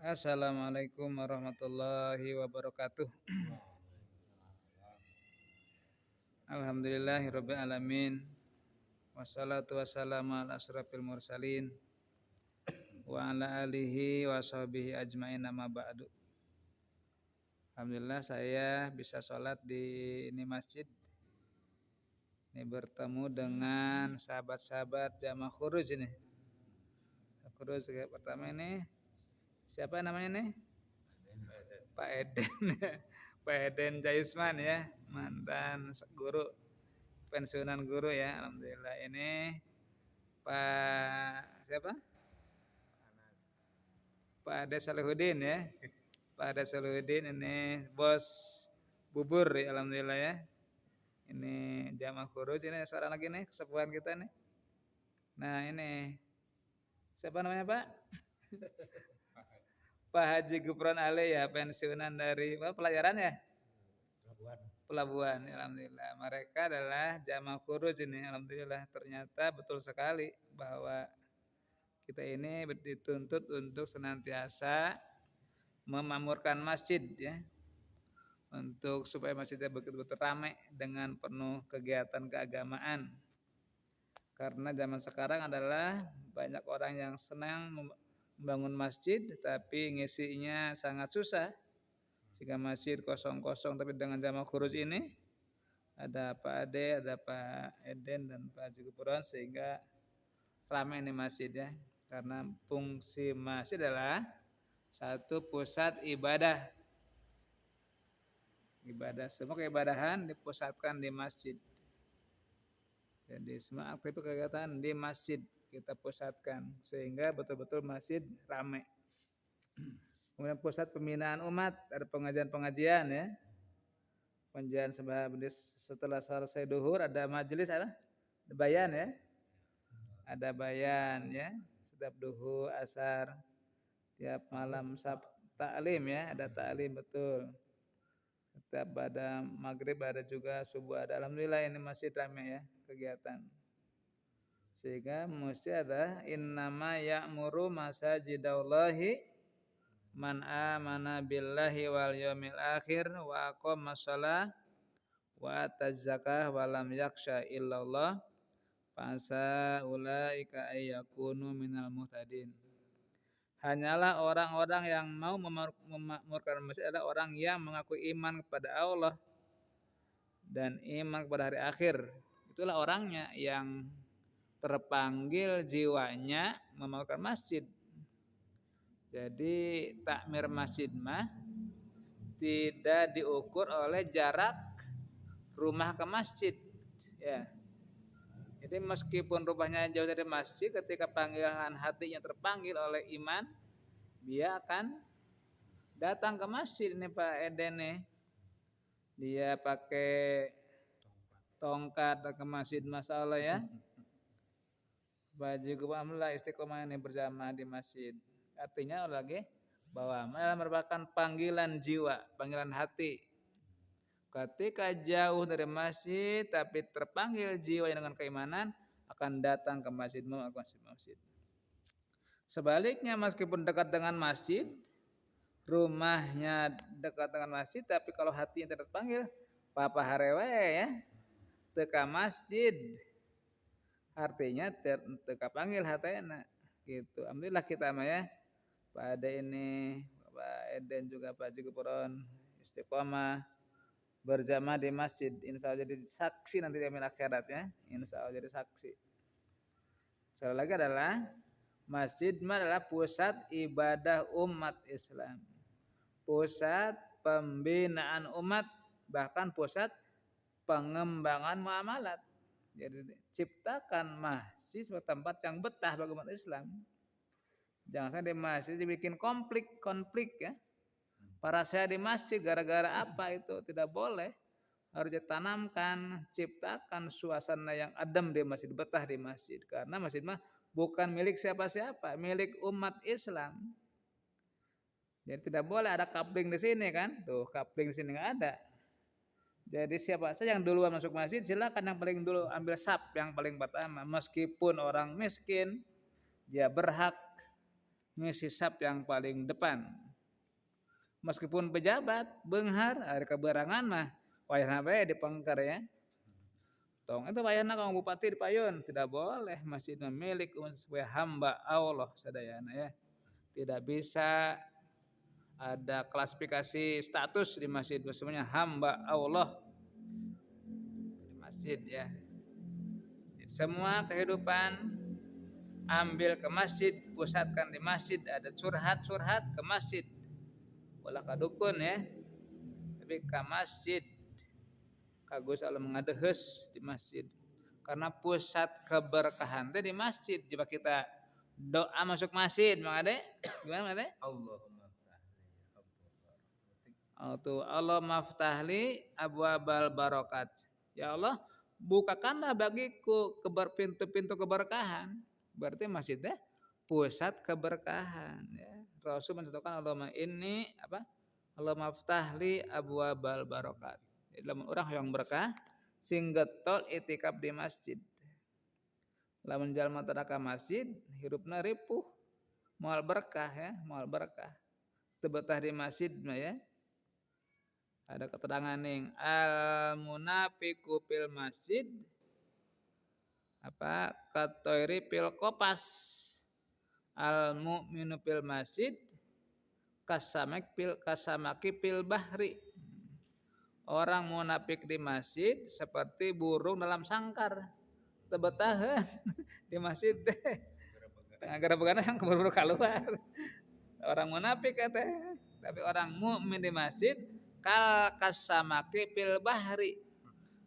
Assalamualaikum warahmatullahi wabarakatuh. Alhamdulillahirabbil alamin. Wassalatu wassalamu ala asrofil mursalin wa ala alihi wa sahbihi ajmain amma ba'du. Alhamdulillah saya bisa sholat di ini masjid. Ini bertemu dengan sahabat-sahabat jamaah khuruj ini. Khuruj pertama ini siapa namanya nih? Pak Eden. Pak Eden Jayusman ya, mantan guru, pensiunan guru ya. Alhamdulillah. Ini Pak siapa? Pak Ade Salihudin ya. Pak Ade Salihudin ini bos bubur ya, alhamdulillah ya. Ini jamaah khuruj, ini seorang lagi nih kesepuhan kita nih. Nah, ini siapa namanya, Pak? Pak Haji Gupron Ale ya, pensiunan dari pelayaran ya? Pelabuhan. Alhamdulillah. Mereka adalah jamaah khuruj ini. Alhamdulillah. Ternyata betul sekali bahwa kita ini dituntut untuk senantiasa memakmurkan masjid ya. Untuk supaya masjidnya betul-betul ramai dengan penuh kegiatan keagamaan. Karena zaman sekarang adalah banyak orang yang senang membangun masjid tapi ngisinya sangat susah. Jika masjid kosong-kosong, tapi dengan jamaah khuruj ini ada Pak Ade, ada Pak Eden dan Pak Haji Gupron sehingga ramai ini masjid ya. Karena fungsi masjid adalah satu pusat ibadah. Ibadah semua keibadahan dipusatkan di masjid. Jadi semua aktivitas kegiatan di masjid kita pusatkan sehingga betul-betul masjid ramai. Kemudian pusat pembinaan umat, ada pengajian-pengajian ya. Pengajian setelah selesai duhur ada majelis apa? Ada bayan ya. Ada bayan ya. Setiap duhur, asar, tiap malam taklim ya, ada taklim betul. Setiap pada maghrib ada juga, subuh ada. Alhamdulillah ini masih ramai ya kegiatan. Sehingga mesti ada innama ya'muru masajidallahi man amana billahi wal yaumil akhir wa aqamas shalah wa ataz zakah wa lam yakhsha illallah fa ulaika ayyakunu minal muhtadin. Hanyalah orang-orang yang mau memakmurkan masjid adalah orang yang mengaku iman kepada Allah dan iman kepada hari akhir. Itulah orangnya yang terpanggil jiwanya memakmurkan masjid. Jadi takmir masjid mah tidak diukur oleh jarak rumah ke masjid ya. Jadi meskipun rumahnya jauh dari masjid, ketika panggilan hatinya terpanggil oleh iman, dia akan datang ke masjid. Ini Pak Eden nih, dia pakai tongkat ke masjid, masya Allah ya. Baju alhamdulillah istiqomah ini berjamaah di masjid. Artinya lagi bahwa merupakan panggilan jiwa, panggilan hati. Ketika jauh dari masjid tapi terpanggil jiwa dengan keimanan, akan datang ke masjid. Sebaliknya meskipun dekat dengan masjid, rumahnya dekat dengan masjid, tapi kalau hatinya tidak terpanggil, papa harewe ya, teka masjid. Artinya teka panggil hatena gitu. Alhamdulillah kita mah ya. Pak Ade ini, Pak Eden juga Pak Haji Gupron istiqomah berjamaah di masjid, insya Allah jadi saksi nanti di akhirat ya, insya Allah jadi saksi. Sekali lagi adalah masjid adalah pusat ibadah umat Islam, pusat pembinaan umat, bahkan pusat pengembangan muamalat. Jadi ciptakan masjid sebagai tempat yang betah bagi umat Islam. Jangan sampai di masjid dibikin konflik ya. Para saya di masjid gara-gara apa itu tidak boleh. Harus ditanamkan, ciptakan suasana yang adem di masjid, betah di masjid. Karena masjid mah bukan milik siapa-siapa, milik umat Islam. Jadi tidak boleh ada kapling di sini kan? Tuh kapling di sini nggak ada. Jadi siapa saja yang duluan masuk masjid silakan yang paling dulu ambil saf yang paling pertama. Meskipun orang miskin, dia berhak ngisi sap yang paling depan. Meskipun pejabat beunghar ari kaberangan mah wayahna bae dipengker ya. Tong itu wayahna kaum bupati dipayun, tidak boleh masjid milik umat sebagai hamba Allah sadayana ya. Tidak bisa ada klasifikasi status di masjid, semuanya hamba Allah di masjid ya. Semua kehidupan ambil ke masjid, pusatkan di masjid, ada curhat-curhat ke masjid. Ulah ka dukun ya. Tapi ke masjid. Kagus Allah mengadehes di masjid. Karena pusat keberkahan teh di masjid. Coba kita doa masuk masjid, Mang Ade. Gimana, Mang Ade? Allahumma ftahli abwabal barakat. Ya Allah, bukakanlah bagiku pintu-pintu keberkahan. Berarti masjidnya pusat keberkahan ya. Rasul mencontohkan Allahumma inni Allahumma ftahli abwabal barakat. Lamun orang yang berkah sing getol itikaf di masjid. Lamun jalma teu ka masjid, hirupna ripuh. Moal berkah ya, moal berkah. Teu betah di masjid mah ya. Ada keterangan ning al munafiqu fil masjid katoiri fil kopas al mu'minu fil masjid kasamaki fil bahri. Orang munafik di masjid seperti burung dalam sangkar. Teu betah di masjid teh. Tengah begana yang keburu keluar. Orang munafik teh. Tapi orang mukmin di masjid kal kasamaki fil bahri.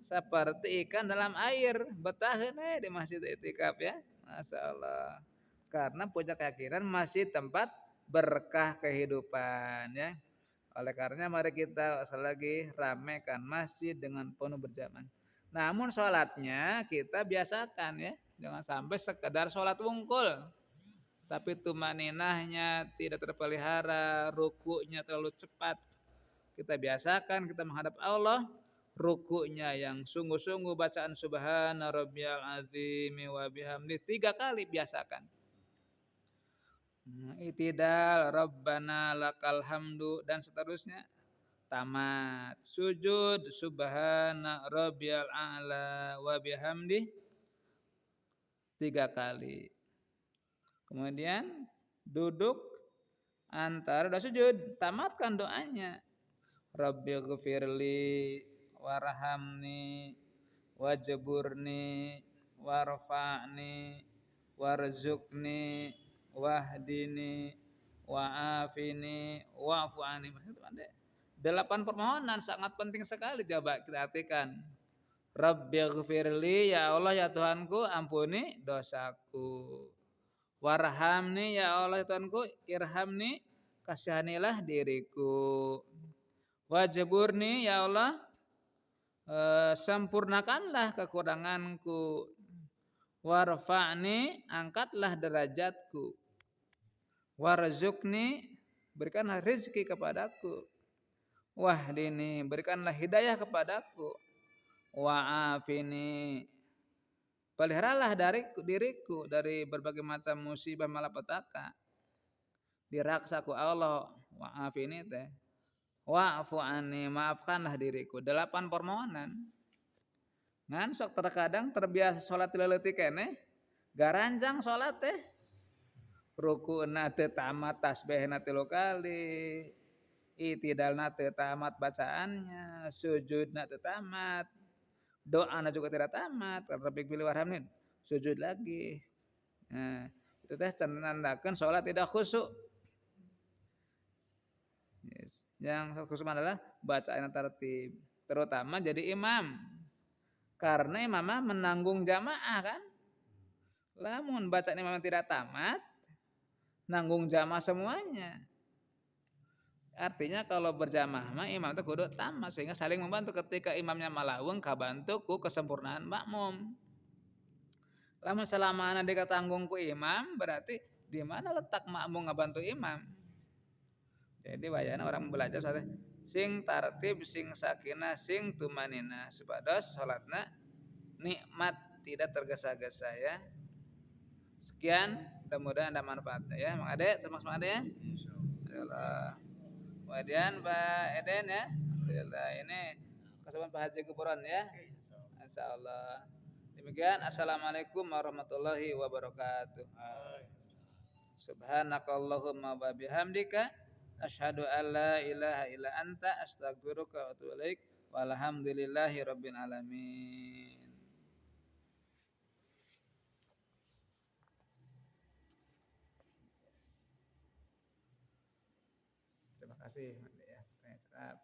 Seperti ikan dalam air. Betah di masjid itikaf ya. Masyaallah. Karena punya keyakinan masjid tempat berkah kehidupan ya. Oleh karenanya mari kita sekali lagi ramekan masjid dengan penuh berjamaah. Namun sholatnya kita biasakan ya. Jangan sampai sekedar sholat wungkul. Tapi tumaninahnya tidak terpelihara, rukunya terlalu cepat. Kita biasakan kita menghadap Allah. Rukunya yang sungguh-sungguh bacaan subhana rabbiyal azimi wa bihamdi 3 kali biasakan. Itidal rabbana lakal hamdu dan seterusnya tamat. Sujud subhana rabbiyal a'la wa bihamdi 3 kali. Kemudian duduk antara dua sujud, tamatkan doanya. Rabbighfirli warhamni wajburni warfa'ni warzuqni wahdini wa'afini wa'fu anni. 8 permohonan sangat penting sekali, coba kita artikan. Rabbighfirli, ya Allah ya Tuhanku ampuni dosaku. Warhamni, ya Allah ya Tuhanku irhamni kasihanilah diriku. Wajburni, ya Allah sempurnakanlah kekuranganku. Warfa'ni, angkatlah derajatku. Warzuqni, berikanlah rezeki kepadaku. Wahdini, berikanlah hidayah kepadaku. Wa'afini, peliharalah dari diriku dari berbagai macam musibah malapetaka. Diraksaku Allah. Wa'afini teh. Wa'fu anni, maafkanlah diriku. 8 permohonan. Ngan sok terkadang terbiasa sholat leuleut keneh, garanjang sholat teh. Ruku'na teu tamat tasbihna 3 kali. Itidalna teu tamat bacaannya, sujudna teu tamat. Doana juga tidak tamat. Rabbighfirli warhamni, sujud lagi. Nah, itu teh cenandakeun sholat tidak khusyuk. Yes. Yang khusyuk adalah bacaan tertib, terutama jadi imam. Karena imamah menanggung jamaah kan. Lamun bacaan imam tidak tamat, nanggung jamaah semuanya. Artinya kalau berjamaah mah imam itu kudu tamat sehingga saling membantu. Ketika imamnya malaweng kabantu ku kesempurnaan makmum. Lamun selama anda tanggung ku imam berarti di mana letak makmum ngabantu imam. Jadi wayahna orang belajar sing tartib, sing sakinah, sing tumanina supados salatna nikmat tidak tergesa-gesa ya. Sekian Mudah-mudahan ada manfaatnya ya. Mang Ade, termasuk Mang Ade ya. Alhamdulillah. Kemudian Pak Eden ya. Alhamdulillah ini kesempatan Pak Haji Kuburan ya. Insyaallah. Demikian assalamualaikum warahmatullahi wabarakatuh. Subhanakallahumma wa bihamdika asyhadu an la ilaha illa anta astaghfiruka wa atubu ilaik. Walhamdulillahi rabbil alamin. Terima kasih ya. Cepat.